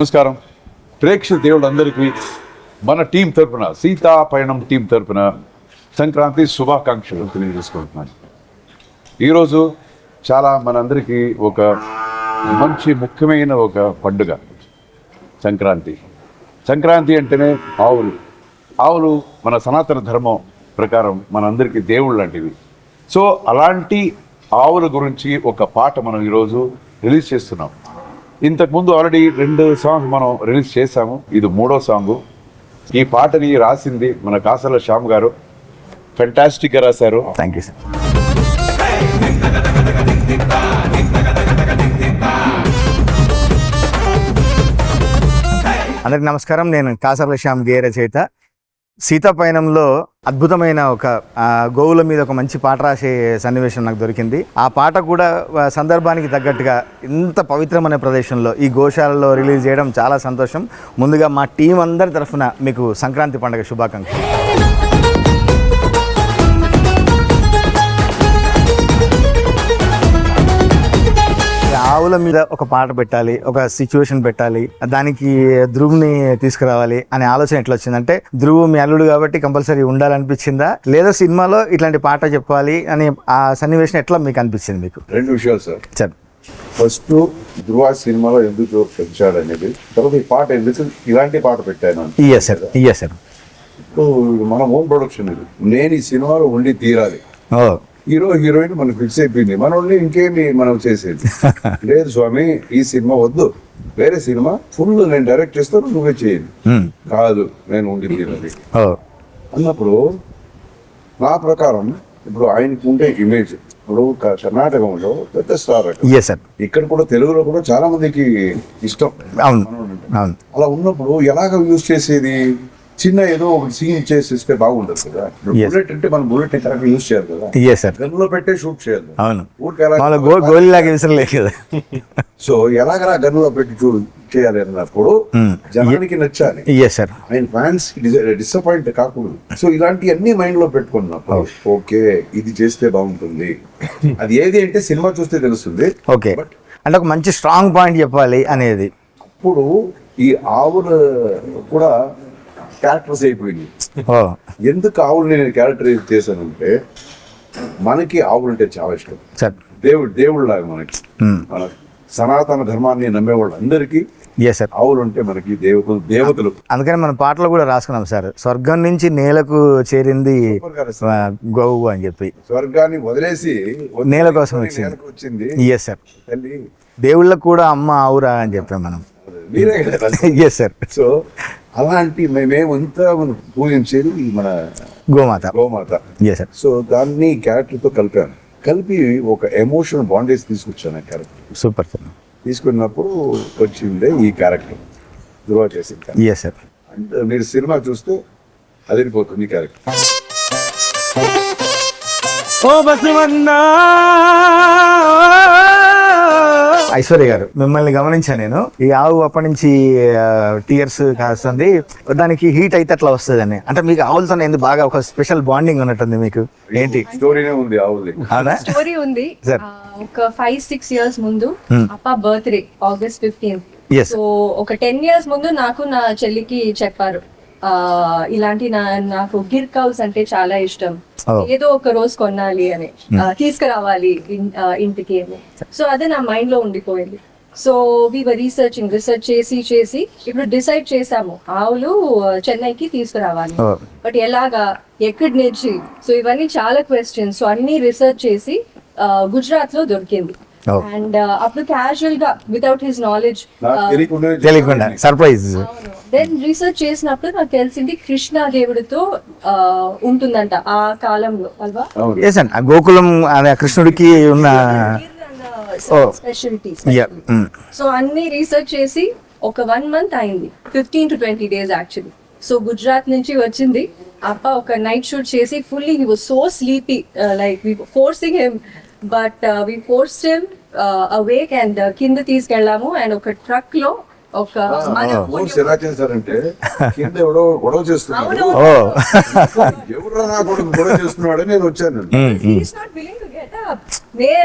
నమస్కారం ప్రేక్షక దేవుళ్ళందరికీ మన టీం తరపున సీతా పయనం టీం తరపున సంక్రాంతి శుభాకాంక్షలు తెలియజేసుకుంటున్నాను. ఈరోజు చాలా మనందరికీ ఒక మంచి ముఖ్యమైన ఒక పండుగ సంక్రాంతి. సంక్రాంతి అంటేనే ఆవులు మన సనాతన ధర్మం ప్రకారం మనందరికీ దేవుళ్ళు లాంటివి. సో అలాంటి ఆవుల గురించి ఒక పాట మనం ఈరోజు రిలీజ్ చేస్తున్నాం. ఇంతకుముందు ఆల్రెడీ 2 సాంగ్స్ మనం రిలీజ్ చేశాము, ఇది 3వ సాంగు. ఈ పాటని రాసింది మన కాసర్ల శ్యామ్ గారు, ఫెంటాస్టిక్గా రాశారు. Thank you sir. అందరికి నమస్కారం. నేను కాసర్ల శ్యామ్ గేయ రచయిత. సీతాపయనంలో అద్భుతమైన ఒక గోవుల మీద ఒక మంచి పాట రాసే సన్నివేశం నాకు దొరికింది. ఆ పాట కూడా సందర్భానికి తగ్గట్టుగా ఇంత పవిత్రమైన ప్రదేశంలో ఈ గోశాలలో రిలీజ్ చేయడం చాలా సంతోషం. ముందుగా మా టీం అందరి తరఫున మీకు సంక్రాంతి పండుగ శుభాకాంక్షలు. ఆవుల మీద ఒక పాట పెట్టాలి, ఒక సిచ్యువేషన్ పెట్టాలి, దానికి ధ్రువుని తీసుకురావాలి అనే ఆలోచన ఎట్లా వచ్చిందంటే, ధ్రువు మీ అల్లుడు కాబట్టి కంపల్సరీ ఉండాలనిపించిందా, లేదా సినిమాలో ఇట్లాంటి పాట చెప్పాలి అని ఆ సన్నివేశం ఎట్లా మీకు అనిపించింది? మీకు 2 విషయాలు సార్. సార్, ఫస్ట్ ధ్రువ సినిమాలో ఎందుకు పెంచాడు అనేది, తర్వాత ఈ పాట ఎందుకు ఇలాంటి పాట పెట్టాను. ఇయ్యా సార్. మన హోమ్ ప్రొడక్షన్ ఇది. నేను ఈ సినిమాలో ఉండి తీరాలి. హీరో హీరోయిన్ మనకు ఫిక్స్ అయిపోయింది, మనల్ని ఇంకేమి మనం చేసేది లేదు. స్వామి ఈ సినిమా వద్దు, వేరే సినిమా ఫుల్ నేను డైరెక్ట్ చేస్తాను, నువ్వే చేయండి. కాదు, నేను ఉండి తీరాలి అన్నప్పుడు నా ప్రకారం ఇప్పుడు ఆయనకు ఉండే ఇమేజ్, ఇప్పుడు కర్ణాటకంలో పెద్ద స్టార్, ఇక్కడ కూడా తెలుగులో కూడా చాలా మందికి ఇష్టం. అలా ఉన్నప్పుడు ఎలాగ యూజ్ చేసేది? చిన్న ఏదో ఒక సీన్ చేసిస్తే బాగుండదు కదా. బుల్లెట్ అంటే మనం బుల్లెట్ కరెక్ట్ యూజ్ చేయాలి కదా, గన్లో పెట్టే షూట్ చేయాలి. సో ఎలాగలా గన్లో పెట్టి చేయాలి అన్నప్పుడు జనానికి నచ్చాలి, ఆయన ఫ్యాన్స్ డిసప్పాయింట్ కాకూడదు. సో ఇలాంటి అన్ని మైండ్ లో పెట్టుకున్నప్పుడు ఓకే ఇది చేస్తే బాగుంటుంది. అది ఏది అంటే సినిమా చూస్తే తెలుస్తుంది. ఓకే, అంటే ఒక మంచి స్ట్రాంగ్ పాయింట్ చెప్పాలి అనేది. అప్పుడు ఈ ఆవులు కూడా క్యారెక్టర్స్ అయిపోయింది. ఎందుకు ఆవులు నేను క్యారెక్టరైజ్ చేశానంటే, మనకి ఆవులు అంటే చాలా ఇష్టం. దేవుడు లాగా మనకి, మన సనాతన ధర్మాన్ని నమ్మేవాళ్ళు అందరికీ ఆవులు అంటే మనకి దేవతలు. అందుకని మన పాటలు కూడా రాసుకున్నాం సార్, స్వర్గం నుంచి నేలకు చేరింది గోవు అని చెప్పి. స్వర్గాన్ని వదిలేసి నేల కోసం వచ్చింది. Yes sir. దేవుళ్ళకు కూడా అమ్మ ఆవురా అని చెప్పాం మనం. Yes sir. సో అలాంటి మేమంతా మనం పూజించేది మన గోమాత. సో దాన్ని క్యారెక్టర్తో కలిపి ఒక ఎమోషనల్ బాండేజ్ తీసుకొచ్చాను ఆ క్యారెక్టర్. Super sir. తీసుకున్నప్పుడు వచ్చిందే ఈ క్యారెక్టర్ ధ్రువ చేసింది. అండ్ మీరు సినిమా చూస్తే అదిరిపోతుంది ఈ క్యారెక్టర్. ఐశ్వర్య గారు, మిమ్మల్ని గమనించా నేను. ఈ ఆవు అప్పటి నుంచి టీయర్స్ కాస్తుంది, దానికి హీట్ అయితే అట్లా వస్తుందని. అంటే మీకు ఆవులతో ఎందుకు బాగా ఒక స్పెషల్ బాండింగ్ ఉన్నట్టుంది మీకు? ఏంటి స్టోరీనే ఉంది ఆవుది? స్టోరీ ఉంది. ఒక 5-6 years ముందు అప్ప బర్త్డే August 15th. సో ఒక 10 years ముందు నాకు నా చెల్లికి చెప్పారు, ఇలాంటి నాకు గిర్ కౌస్ అంటే చాలా ఇష్టం, ఏదో ఒక రోజు కొనాలి అని, తీసుకురావాలి ఇంటికి అని. సో అదే నా మైండ్ లో ఉండిపోయింది. సో వీఆర్ రీసెర్చ్ చేసి ఇప్పుడు డిసైడ్ చేసాము ఆవులు చెన్నైకి తీసుకురావాలి. బట్ ఎలాగా, ఎక్కడి నుంచి? సో ఇవన్నీ చాలా క్వశ్చన్స్. సో అన్ని రీసెర్చ్ చేసి గుజరాత్ లో దొరికింది. అండ్ అప్పుడు క్యాజువల్ గా వితౌట్ హిస్ నాలెడ్జ్ తెలియకుండా సర్ప్రైజ్. దెన్ రీసెర్చ్ చేసినప్పుడు నాకు తెలిసింది కృష్ణ దేవుడితో ఉంటుందంట ఆ కాలంలో అల్వా. గోకులం కృష్ణుడికి ఉన్న స్పెషాలిటీస్. సో అన్ని రీసెర్చ్ చేసి ఒక 1 month అయింది, 15 to 20 days actually. So Gujarat నుంచి వచ్చింది అప్ప. ఒక నైట్ షూట్ చేసి fully he was so sleepy, like we forcing him, but we forced him awake and కింద తీసుకెళ్ళాము. అండ్ ఒక ట్రక్ లో ఒక ఎలా చేశారంటే, కింద ఎవడో గొడవ చేస్తున్నాడు, ఎవరు నా కొడుకు గొడవ చేస్తున్నాడు, నేను వచ్చాను.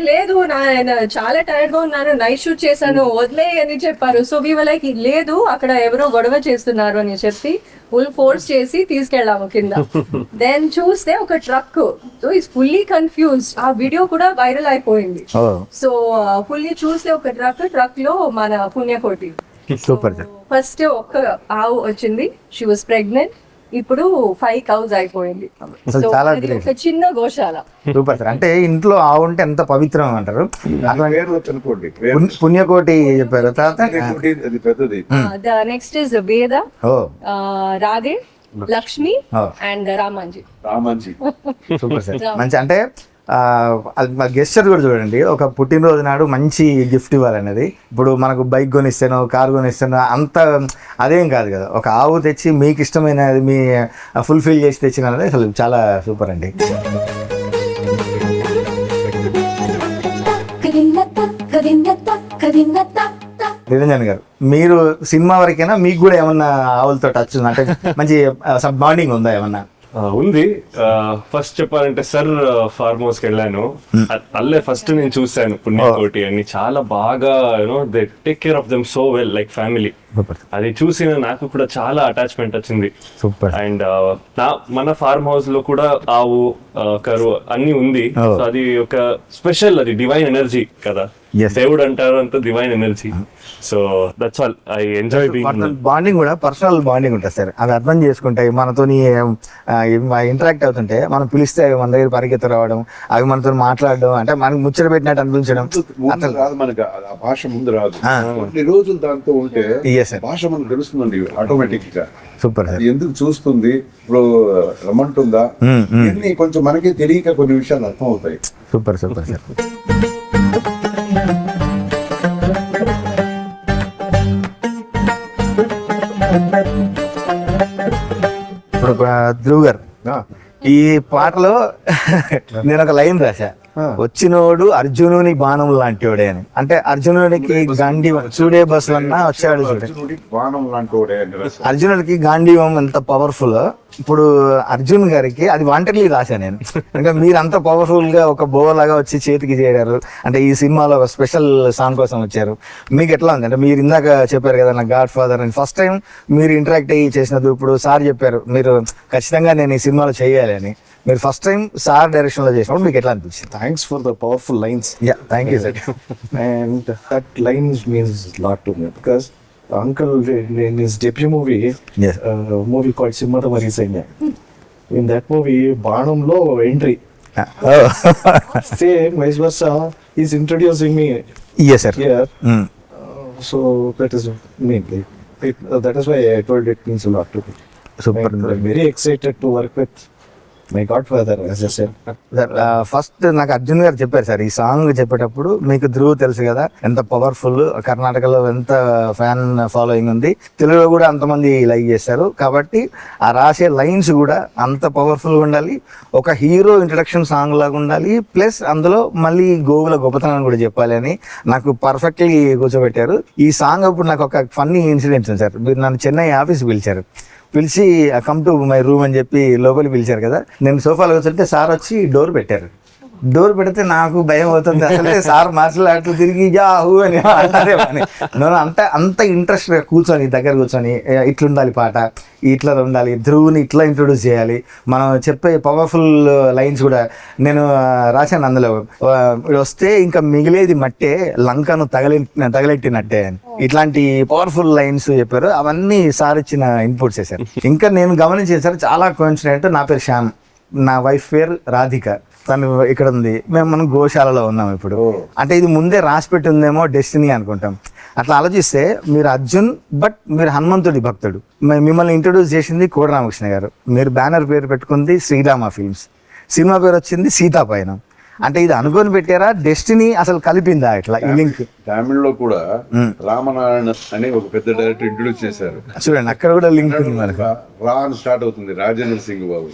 లేదు చాలా టైర్డ్ గా ఉన్నాను, నైట్ షూట్ చేశాను, వదిలే అని చెప్పారు. సో వీ వర్ లైక్ లేదు అక్కడ ఎవరో గొడవ చేస్తున్నారు అని చెప్పి ఫుల్ ఫోర్స్ చేసి తీసుకెళ్ళాము కింద. దెన్ చూస్తే ఒక truck, so it's fully confused. ఆ వీడియో కూడా వైరల్ అయిపోయింది. సో ఫుల్లీ చూస్తే ఒక ట్రక్ లో మన పుణ్యకోటి. సూపర్. ఫస్ట్ ఒక్క ఆవు వచ్చింది, షీ వాస్ ప్రెగ్నెంట్. ఇప్పుడు 5 cows అయిపోయింది. అసలు So, చాలా అది great. ఒక చిన్న గోశాల. Super sir. అంటే ఇంట్లో ఆవు ఉంటే ఎంత పవిత్రం అంటారు. పేరు అనుకోండి, పుణ్యకోటి చెప్పారు. తర్వాత అది పెద్దది. ద నెక్స్ట్ ఇస్ వేద, ఓ Radhe, Lakshmi Oh. And Ramanji. Ramanji. Super sir. మంచి అంటే గెస్చర్ కూడా చూడండి, ఒక పుట్టినరోజు నాడు మంచి గిఫ్ట్ ఇవ్వాలనేది. ఇప్పుడు మనకు బైక్ కొనిస్తాను, కార్ కొనిస్తాను, అంత అదేం కాదు కదా. ఒక ఆవు తెచ్చి మీకు ఇష్టమైనది మీ ఫుల్ఫిల్ చేసి తెచ్చినది అసలు చాలా సూపర్ అండి. నిరంజన్ గారు, మీరు సినిమా వరకైనా మీకు కూడా ఏమన్నా ఆవులతో టచ్ ఉందా? అంటే మంచి బాండింగ్ ఉందా ఏమన్నా? ఉంది. ఫస్ట్ చెప్పాలంటే సార్ ఫార్మ్ హౌస్ కి వెళ్ళాను. అల్లే ఫస్ట్ నేను చూసాను పుణ్యకోటి అని. చాలా బాగా you know they take care of them so well like family. అది చూసిన నాకు కూడా చాలా అటాచ్మెంట్ వచ్చింది. సూపర్. అండ్ మన ఫార్మ్ హౌస్ లో కూడా ఆవు కరువు అన్ని ఉంది. సో అది ఒక స్పెషల్, అది డివైన్ ఎనర్జీ కదా. దేవుడు అంటారు అంత divine energy. So that's all. I enjoy being. Bonding కూడా పర్సనల్ బాండింగ్ ఉంటుంది సార్. అవి అర్థం చేసుకుంటాయి, మనతోని ఇంటరాక్ట్ అవుతుంటే మనం పిలిస్తే అవి మన దగ్గర పరిగెత్తి రావడం, అవి మనతో మాట్లాడడం, అంటే మనకి ముచ్చట పెట్టినట్టు అనిపించడం. ముందు రాదు మనకు, ఆ భాష ముందు రాదు. కొన్ని రోజులు దాంతో ఉంటే భాష మనకు తెలుస్తుందండి ఆటోమేటిక్ గా. Super sir. ఎందుకు చూస్తుంది, ఇప్పుడు రమ్మంటుందా, ఇవన్నీ కొంచెం మనకి తెలియక కొన్ని విషయాలు అర్థం అవుతాయి. Super super sir. ఇప్పుడు ధ్రువ్ గారు, ఈ పాటలో నేను ఒక లైన్ రాశా, వచ్చినోడు అర్జునుని బాణం లాంటి వాడే అని. అంటే అర్జునుడికి గాంధీవం చూడే బస్సు అన్నా వచ్చాడు చూడే, బాణం లాంటి వాడే అని రాశారు. అర్జునుడికి గాంధీవం ఎంత పవర్ఫుల్. ఇప్పుడు అర్జున్ గారికి అది వాంటెడ్లీ రాశా నేను. ఇంకా మీరు అంత పవర్ఫుల్ గా ఒక బోలాగా వచ్చి చేతికి చేరారు అంటే ఈ సినిమాలో ఒక స్పెషల్ సాంగ్ కోసం వచ్చారు. మీకు ఎట్లా ఉంది? అంటే మీరు ఇందాక చెప్పారు కదా నాకు గాడ్ ఫాదర్ అని, ఫస్ట్ టైం మీరు ఇంటరాక్ట్ అయ్యి చేసినది. ఇప్పుడు సార్ చెప్పారు మీరు ఖచ్చితంగా నేను ఈ సినిమాలో చేయాలి అని. మీరు ఫస్ట్ టైం సార్ డైరెక్షన్ లో చేసినప్పుడు మీకు ఎట్లా అనిపించింది? Thanks for the powerful lines. Yeah, thank you, sir. And that lines means a lot to me because uncle in his debut movie, Yes. movie called Simmata Mari Sainya. In that movie, Banamlo entry. Oh. Same vice versa. He's introducing me Yes, sir. here. Mm. So that is mainly. That is why I told it means a lot to me. Super. And I'm very excited to work with my godfather, as I said. First నాకు అర్జున్ గారు చెప్పారు sir, ఈ song చెప్పేటప్పుడు మీకు ధ్రువ్ తెలుసు కదా ఎంత powerful, కర్ణాటకలో ఎంత ఫ్యాన్ ఫాలోయింగ్ ఉంది, తెలుగులో కూడా అంతమంది లైక్ చేస్తారు, కాబట్టి ఆ రాసే లైన్స్ కూడా అంత పవర్ఫుల్గా ఉండాలి, ఒక హీరో ఇంట్రడక్షన్ సాంగ్ లాగా ఉండాలి, ప్లస్ అందులో మళ్ళీ గోవుల గొప్పతనాన్ని కూడా చెప్పాలి అని నాకు పర్ఫెక్ట్లీ కూర్చోబెట్టారు. ఈ సాంగ్ అప్పుడు నాకు ఒక ఫన్నీ ఇన్సిడెంట్ ఉంది సార్. మీరు నన్ను చెన్నై ఆఫీస్ పిలిచారు, పిలిచి కమ్ టు మై రూమ్ అని చెప్పి లోపలికి పిలిచారు కదా. నేను సోఫాలో కూర్చుంటే సార్ వచ్చి డోర్ పెట్టారు. డోర్ పెడితే నాకు భయం అవుతుంది, అసలే సార్ మార్షల్ ఆర్ట్లు తిరిగి యాహూ అని అంటారేమని. నేను అంత ఇంట్రెస్ట్గా కూర్చొని దగ్గర కూర్చొని ఇట్లుండాలి పాట, ఇట్లా ఉండాలి, ధ్రువుని ఇట్లా ఇంట్రొడ్యూస్ చేయాలి, మనం చెప్పే పవర్ఫుల్ లైన్స్ కూడా నేను రాశాను అందులో. వస్తే ఇంకా మిగిలేది మట్టే, లంకను తగలెట్టినట్టే అని ఇట్లాంటి పవర్ఫుల్ లైన్స్ చెప్పారు. అవన్నీ సార్ ఇచ్చిన ఇన్పుట్స్ సార్. ఇంకా నేను గమనించాను సార్, చాలా కోఇన్సిడెంట్. నా పేరు శ్యామ్, నా వైఫ్ పేరు రాధిక, తను ఇక్కడ ఉంది, మనం గోశాలలో ఉన్నాం ఇప్పుడు. అంటే ఇది ముందే రాసి పెట్టి ఉందేమో డెస్టినీ అనుకుంటాం. అట్లా ఆలోచిస్తే మీరు అర్జున్, బట్ మీరు హనుమంతుడి భక్తుడు. మిమ్మల్ని ఇంట్రొడ్యూస్ చేసింది కోడి రామకృష్ణ గారు, మీరు బ్యానర్ పేరు పెట్టుకుంది శ్రీరామ ఫిల్మ్స్, సినిమా పేరు వచ్చింది సీతా పయనం. అంటే ఇది అనుకొని పెట్టారా, డెస్టినీ అసలు కలిపిందా ఇట్లా ఈ లింక్? తమిళ్లో కూడా రామనారాయణ అని ఒక పెద్ద డైరెక్టర్ ఇంట్రొడ్యూస్ చేశారు చూడండి, అక్కడ కూడా లింక్ ఉంది మనకు. రా అని స్టార్ట్ అవుతుంది, రాజేంద్ర సింగ్ బాబు.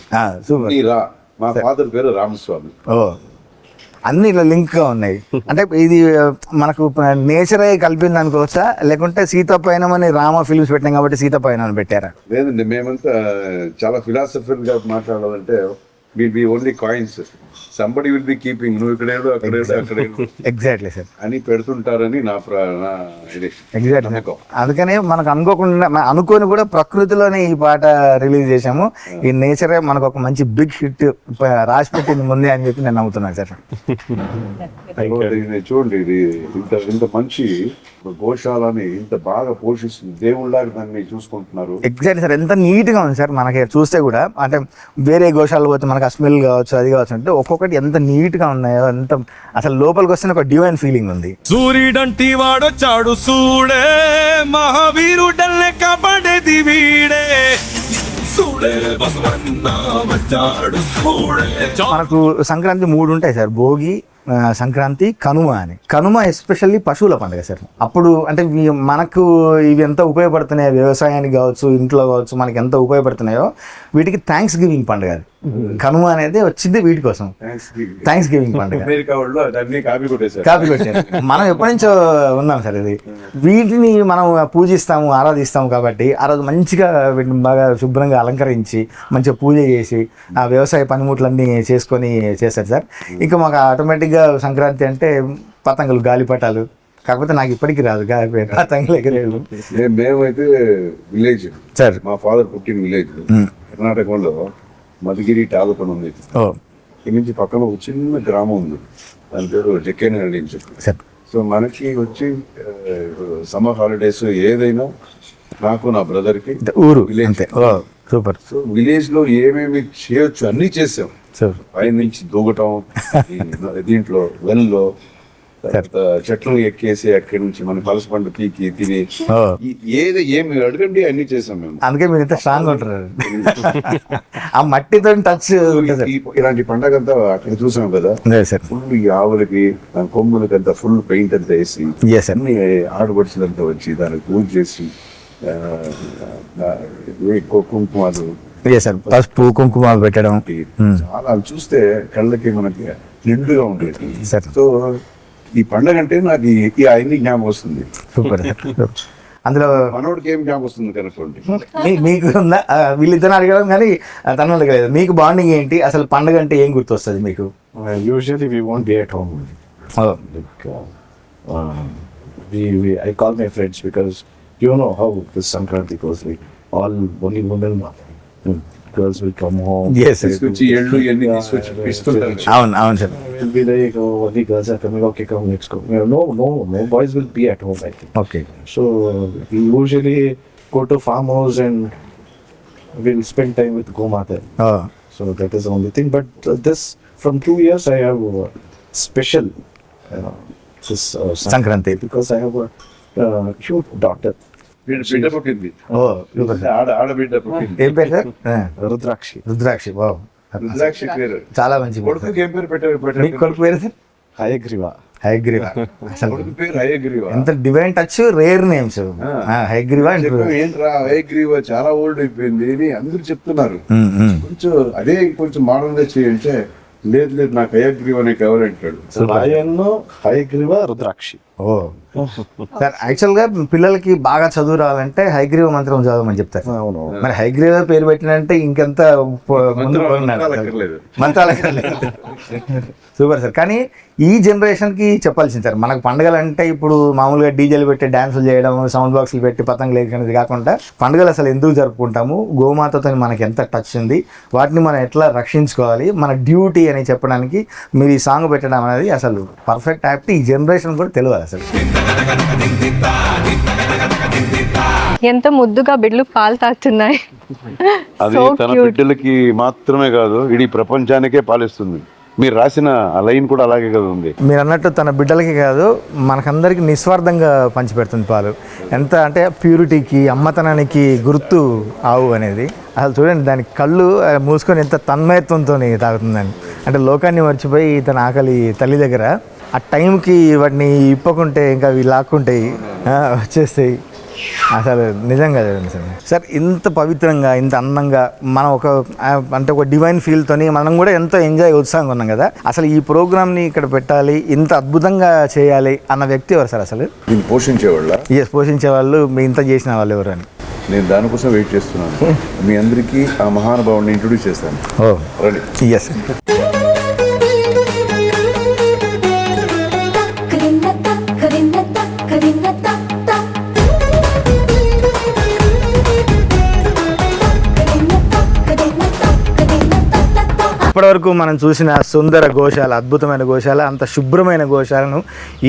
సూపర్. ఈ రా, మా ఫాదర్ పేరు రామస్వామి. ఓ, అన్ని ఇలా లింక్గా ఉన్నాయి. అంటే ఇది మనకు నేచరే కలిపింది అనుకోవచ్చా, లేకుంటే సీతాపయనం అని రామ ఫిల్మ్స్ పెట్టినాం కాబట్టి సీతాపయనం అని పెట్టారా? లేదండి, మేమంతా చాలా ఫిలాసఫికల్ గా మాట్లాడాలంటే will be only coins, somebody will be keeping, నువ్వు ఇక్కడేదో అక్కడేదో ఎగ్జాక్ట్లీ సార్, అని పెడుతుంటారని నా ఇది ఎగ్జాక్ట్లీ. నమ్మకం. అందుకనే మనకు అనుకోకుండా అనుకోని కూడా ప్రకృతిలోనే ఈ పాట రిలీజ్ చేసాము. ఈ నేచరే మనకు ఒక మంచి బిగ్ హిట్ రాసి పెట్టింది ముందే అని చెప్పి నేను నమ్ముతున్నాను సార్. ఇది చూడండి, ఇది ఇంత మంచి గోశాలని ఇంత బాగా పోషిస్తుంది, దేవుళ్ళగా దాన్ని చూసుకుంటున్నారు. ఎగ్జాక్ట్లీ సార్, ఎంత నీట్గా ఉంది సార్. మనకి చూస్తే కూడా అంటే వేరే గోశాలకు పోతే మనకు ఆ స్మెల్ కావచ్చు, అది కావచ్చు, అంటే ఒక్కొక్కటి ఎంత నీట్గా ఉన్నాయో, ఎంత అసలు లోపలికి వస్తే ఒక డివైన్ ఫీలింగ్ ఉంది. సూర్యుడంటి వాడొచ్చాడు సూడే, మహావీరుడల్లే కాపాడేది వీడే, సూడే బసవన్న వచ్చాడు సూడే. మనకు సంక్రాంతి 3 ఉంటాయి సార్, భోగి, సంక్రాంతి, కనుమ అని. కనుమ ఎస్పెషల్లీ పశువుల పండుగ సార్. అప్పుడు అంటే మనకు ఇవి ఎంత ఉపయోగపడుతున్నాయో, వ్యవసాయానికి కావచ్చు, ఇంట్లో కావచ్చు, మనకి ఎంత ఉపయోగపడుతున్నాయో వీటికి థ్యాంక్స్ గివింగ్ పండుగ అది. కనుమ అనేది వచ్చింది వీటి కోసం, థ్యాంక్స్ గివింగ్ పండుగ. అమెరికా వాళ్ళు దాన్ని కాపీ కొట్టేశారు. కాపీ కొట్టారు. మనం ఎప్పటి నుంచో ఉన్నాం సార్ ఇది. వీటిని మనం పూజిస్తాము, ఆరాధిస్తాము కాబట్టి ఆ రోజు మంచిగా వీటిని బాగా శుభ్రంగా అలంకరించి మంచిగా పూజ చేసి ఆ వ్యవసాయ పనిముట్లన్నీ చేసుకొని చేస్తారు సార్. ఇంకా మాకు ఆటోమేటిక్గా సంక్రాంతి అంటే పతంగులు, గాలిపటాలు. కాకపోతే నాకు ఇప్పటికీ రాదు పతంగులు ఎగరేళ్ళు. మేమైతే విలేజ్ సార్, మా ఫాదర్ పుట్టిన విలేజ్ కర్ణాటకలో మధుగిరి తాలూకా ఉంది. ఇక్కడి నుంచి పక్కన ఒక చిన్న గ్రామం ఉంది, దాని పేరు జక్కేనహళ్ళి అని చెప్పి. సో మనకి వచ్చి సమ్మర్ హాలిడేస్ ఏదైనా నాకు నా బ్రదర్ కి ఊరు విలేజ్. సూపర్. సో విలేజ్ లో ఏమేమి చేయొచ్చు అన్ని చేసాం. పైన నుంచి దూకటం, దీంట్లో వెల్లో, చెట్లు ఎక్కేసి అక్కడి నుంచి మన పలస పండు పీకి తిని ఏమి అడగండి అన్ని చేసాం మేము. అందుకే మీరు ఇంత స్ట్రాంగ్ ఉంటారు. ఆ మట్టితో టచ్ ఉంటుంది. ఇలాంటి పండగ అంతా అక్కడ చూసాం కదా ఫుల్, ఈ ఆవులకి కొమ్ములకి అంతా ఫుల్ పెయింట్ అంతా వేసి అన్ని ఆడపడుచులంతా వచ్చి దానికి పూజ చేసి కుంకుమాలు, పసుపు కుంకుమాలు పెట్టడం చాలా చూస్తే కళ్ళకి మనకి నిండుగా ఉండేది. సో ఈ పండగ అంటే నాకు ఆయన్ని జ్ఞాపకం వస్తుంది. సూపర్. అందులో మనోడికి ఏం జ్ఞాపకం వస్తుంది కనుకోండి. మీకు వీళ్ళిద్దరు అడగడం కానీ తను అడగలేదు. మీకు బాండింగ్ ఏంటి అసలు? పండగ అంటే ఏం గుర్తొస్తుంది మీకు? Usually we won't be at home. I call my friends because you know how this Sankranti goes. Like all only women, girls will come home. Yes. తీసుకొచ్చి ఎళ్ళు ఇవన్నీ తీసుకొచ్చి ఇస్తుంటారు. అవును sir. We'll be like, oh, only girls are coming. Okay, come, let's go. No boys will be at home, I think. Okay. So we usually go to farmhouse and we'll spend time with Gomata. So that is the only thing. But this from 2 years I have special this Sankranti because I have a cute daughter. బిడ్డ పుట్టింది. ఆడబిడ్డ పుట్టింది. ఏం పేరు sir? Rudrakshi. Rudrakshi. Wow, Rudrakshi పేరు చాలా మంచి పేరు. కొడుకు ఏం పేరు పెట్టారు? మీకు కొడుకు పేరు సార్? Hayagriva. హయగ్రీవ. అసలు కొడుకు పేరు హయగ్రీవ. ఎంత divine touch, rare names. Hayagriva ఏంట్రా హయగ్రీవ చాలా ఓల్డ్ అయిపోయింది అని అందరూ చెప్తున్నారు. కొంచెం అదే కొంచెం మోడర్న్ గా చేయంటే లేదు నాకు హయగ్రీవ అనే కావాలంటాడు. Hayagriva Rudrakshi. సార్ యాక్చువల్ గా పిల్లలకి బాగా చదువు రావాలంటే హయగ్రీవ మంత్రం చదవమని చెప్తారు. మరి హయగ్రీవ పేరు పెట్టినంటే ఇంకెంత ముందు మంత్రాలు. Super sir. కానీ ఈ జనరేషన్ కి చెప్పాల్సింది సార్, మనకు పండుగలు అంటే ఇప్పుడు మామూలుగా డీజేలు పెట్టి డాన్సులు చేయడం, సౌండ్ బాక్సులు పెట్టి పతంగులు ఎగరేది కాకుండా పండుగలు అసలు ఎందుకు జరుపుకుంటాము, గోమాతతో మనకి ఎంత టచ్ ఉంది, వాటిని మనం ఎట్లా రక్షించుకోవాలి, మన డ్యూటీ అని చెప్పడానికి మీరు ఈ సాంగ్ పెట్టడం అనేది అసలు పర్ఫెక్ట్ యాక్ట్. ఈ జనరేషన్ కూడా తెలియదు అసలు. ఎంత ముద్దుగా బిడ్డలు పాలు తాగుతున్నాయి. అది తన బిడ్డలకి మాత్రమే కాదు, ఇడీ ప్రపంచానికే పాలిస్తుంది. మీరు రాసిన ఆ లైన్ కూడా అలాగే కదా ఉంది. మీరు అన్నట్టు తన బిడ్డలకి కాదు మనకందరికి నిస్వార్థంగా పంచిపెడుతుంది పాలు. ఎంత అంటే ప్యూరిటీకి, అమ్మతనానికి గుర్తు ఆవు అనేది. అసలు చూడండి దాని కళ్ళు మూసుకొని ఎంత తన్మయత్వంతో తాగుతుందని. అంటే లోకాన్ని మర్చిపోయి తన ఆకలి తల్లి దగ్గర ఆ టైంకి వాటిని ఇప్పకుంటే ఇంకా అవి లాక్కుంటాయి, వచ్చేస్తాయి. అసలు నిజంగా సార్ ఇంత పవిత్రంగా, ఇంత అందంగా మనం అంటే ఒక డివైన్ ఫీల్తోని మనం కూడా ఎంతో ఎంజాయ్, ఉత్సాహంగా ఉన్నాం కదా. అసలు ఈ ప్రోగ్రామ్ని ఇక్కడ పెట్టాలి, ఇంత అద్భుతంగా చేయాలి అన్న వ్యక్తి ఎవరు సార్ అసలు? దీన్ని పోషించేవాళ్ళ? పోషించే వాళ్ళు, మీ ఇంత చేసిన వాళ్ళు ఎవరు అని? నేను దానికోసం వెయిట్ చేస్తున్నాను. మీ అందరికీ ఆ మహానుభావుని ఇంట్రొడ్యూస్ చేస్తాను. రండి. ఎస్ ఇప్పటివరకు మనం చూసిన సుందర గోశాల, అద్భుతమైన గోశాల, అంత శుభ్రమైన గోశాలను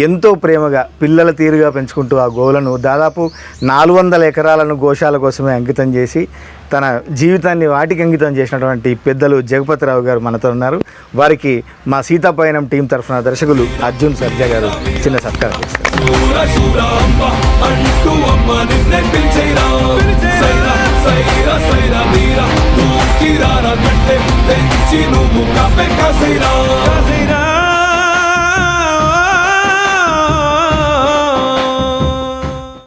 ఎంతో ప్రేమగా పిల్లల తీరుగా పెంచుకుంటూ ఆ గోవులను దాదాపు 400 ఎకరాలను గోశాల కోసమే అంకితం చేసి తన జీవితాన్ని వాటికి అంకితం చేసినటువంటి పెద్దలు జగపతిరావు గారు మనతో ఉన్నారు. వారికి మా సీతాపయనం టీం తరఫున దర్శకులు అర్జున్ సర్జా గారు చిన్న సత్కారం చేస్తారు. శూర శూర అమ్మ అంటూ అమ్మ నిన్నే పిలిచేరా, సైరా సైరా సైరా వీరా, నువ్వు కిరారా కంటే తెచ్చి నువ్వు కపె కసిరా.